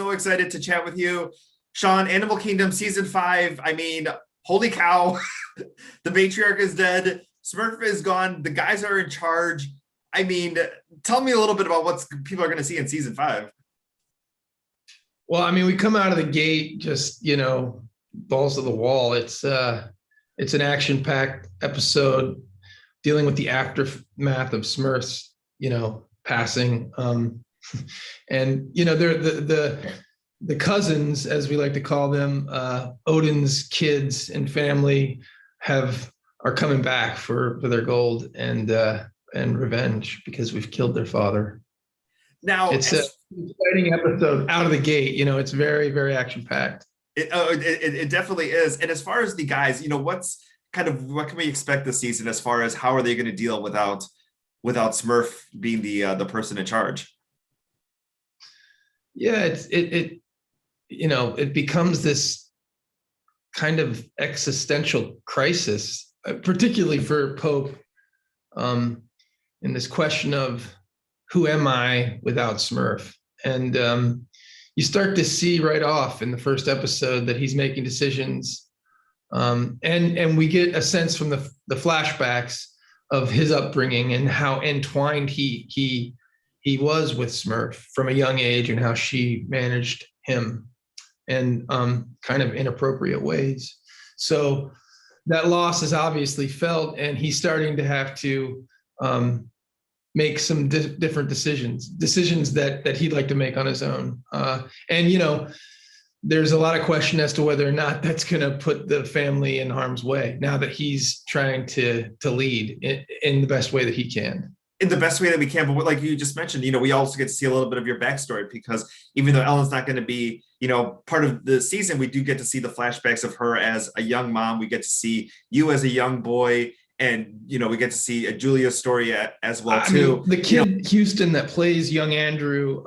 so excited to chat with you. Shawn, Animal Kingdom Season 5. I mean, holy cow. The matriarch is dead. Smurf is gone. The guys are in charge. I mean, tell me a little bit about what people are going to see in Season 5. Well, I mean, we come out of the gate just, balls to the wall. It's an action-packed episode dealing with the aftermath of Smurf's, passing. And they're the cousins, as we like to call them, Odin's kids and family are coming back for their gold and revenge because we've killed their father. Now it's an exciting episode out of the gate. It's very, very action-packed. It definitely is. And as far as the guys, what can we expect this season as far as how are they going to deal without Smurf being the person in charge? Yeah, it becomes this kind of existential crisis, particularly for Pope, in this question of who am I without Smurf? And you start to see right off in the first episode that he's making decisions. And we get a sense from the flashbacks of his upbringing and how entwined he was with Smurf from a young age and how she managed him in kind of inappropriate ways. So that loss is obviously felt, and he's starting to have to make some different decisions that he'd like to make on his own. And there's a lot of question as to whether or not that's going to put the family in harm's way now that he's trying to lead in the best way that he can. In the best way that we can. But like you just mentioned, we also get to see a little bit of your backstory, because even though Ellen's not going to be, part of the season, we do get to see the flashbacks of her as a young mom. We get to see you as a young boy. And, we get to see Julia's story as well, too. I mean, the kid, Houston, that plays young Andrew,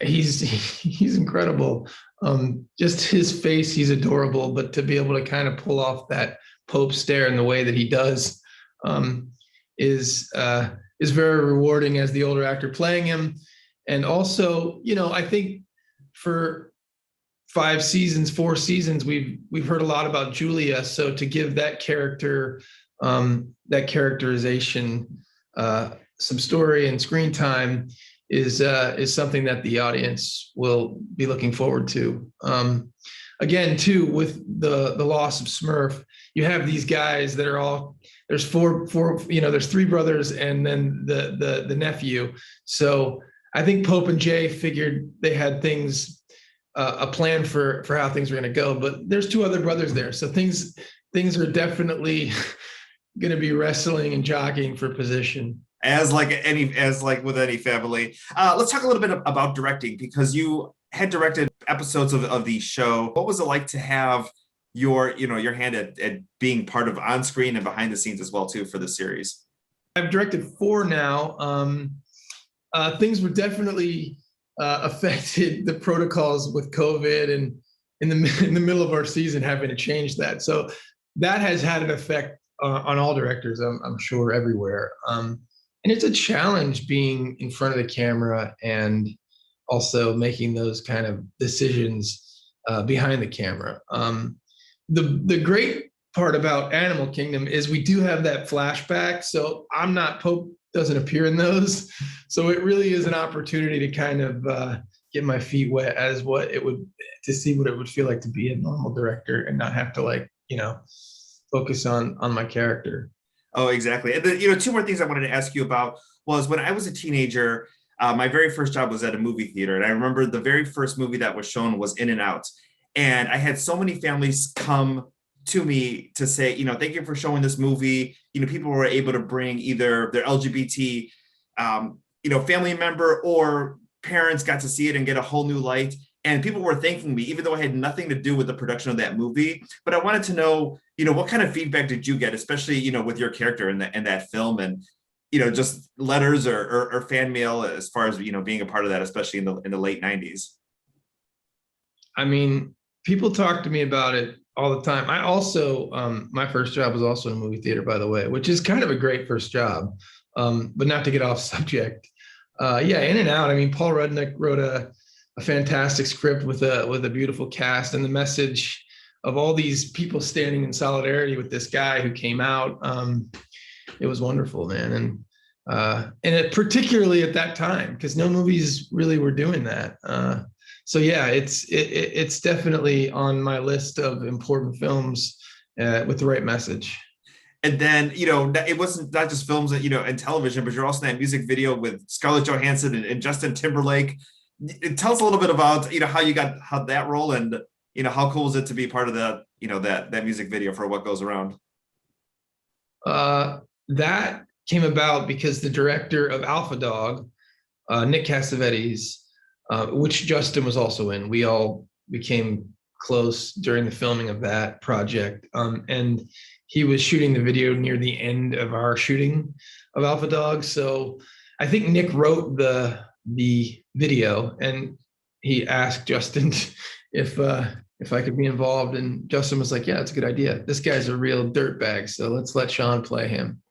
he's incredible. Just his face, he's adorable. But to be able to kind of pull off that Pope stare in the way that he does is very rewarding as the older actor playing him. And also, I think for 4 seasons, we've heard a lot about Julia. So to give that character, that characterization, some story and screen time is something that the audience will be looking forward to. Again, too, with the loss of Smurf, you have these guys that are all, there's four, there's 3 brothers and then the nephew. So I think Pope and Jay figured they had a plan for how things were going to go, but there's 2 other brothers there. So things are definitely going to be wrestling and jockeying for position. As like with any family. Let's talk a little bit about directing, because you had directed episodes of the show. What was it like to have your hand at being part of on screen and behind the scenes as well too for the series? I've directed 4 now. Things were definitely affected, the protocols with COVID and in the middle of our season having to change that. So that has had an effect on all directors, I'm sure, everywhere. And it's a challenge being in front of the camera and also making those kind of decisions behind the camera. The great part about Animal Kingdom is we do have that flashback. So Pope doesn't appear in those. So it really is an opportunity to kind of get my feet wet to see what it would feel like to be a normal director and not have to focus on my character. Oh, exactly. And then, 2 more things I wanted to ask you about was when I was a teenager, my very first job was at a movie theater. And I remember the very first movie that was shown was In and Out. And I had so many families come to me to say, thank you for showing this movie. People were able to bring either their LGBT, family member or parents got to see it and get a whole new light. And people were thanking me, even though I had nothing to do with the production of that movie. But I wanted to know, what kind of feedback did you get, especially, with your character in that film, and, just letters or fan mail as far as, being a part of that, especially in the late 90s. I mean, people talk to me about it all the time. I also, my first job was also in a movie theater, by the way, which is kind of a great first job, but not to get off subject. In and Out. I mean, Paul Rudnick wrote a fantastic script with a beautiful cast, and the message of all these people standing in solidarity with this guy who came out. It was wonderful, man. And it, particularly at that time, because no movies really were doing that. So yeah, it's definitely on my list of important films with the right message. And then, you know, it wasn't not just films that, you know, and television, but you're also in that music video with Scarlett Johansson and Justin Timberlake. Tell us a little bit about, you know, how you got how that role, and, you know, how cool is it to be part of that, you know, that music video for What Goes Around? That came about because the director of Alpha Dog, Nick Cassavetes, which Justin was also in, we all became close during the filming of that project. And he was shooting the video near the end of our shooting of Alpha Dog. So I think Nick wrote the video, and he asked Justin if I could be involved. And Justin was like, yeah, it's a good idea. This guy's a real dirtbag, so let's let Shawn play him.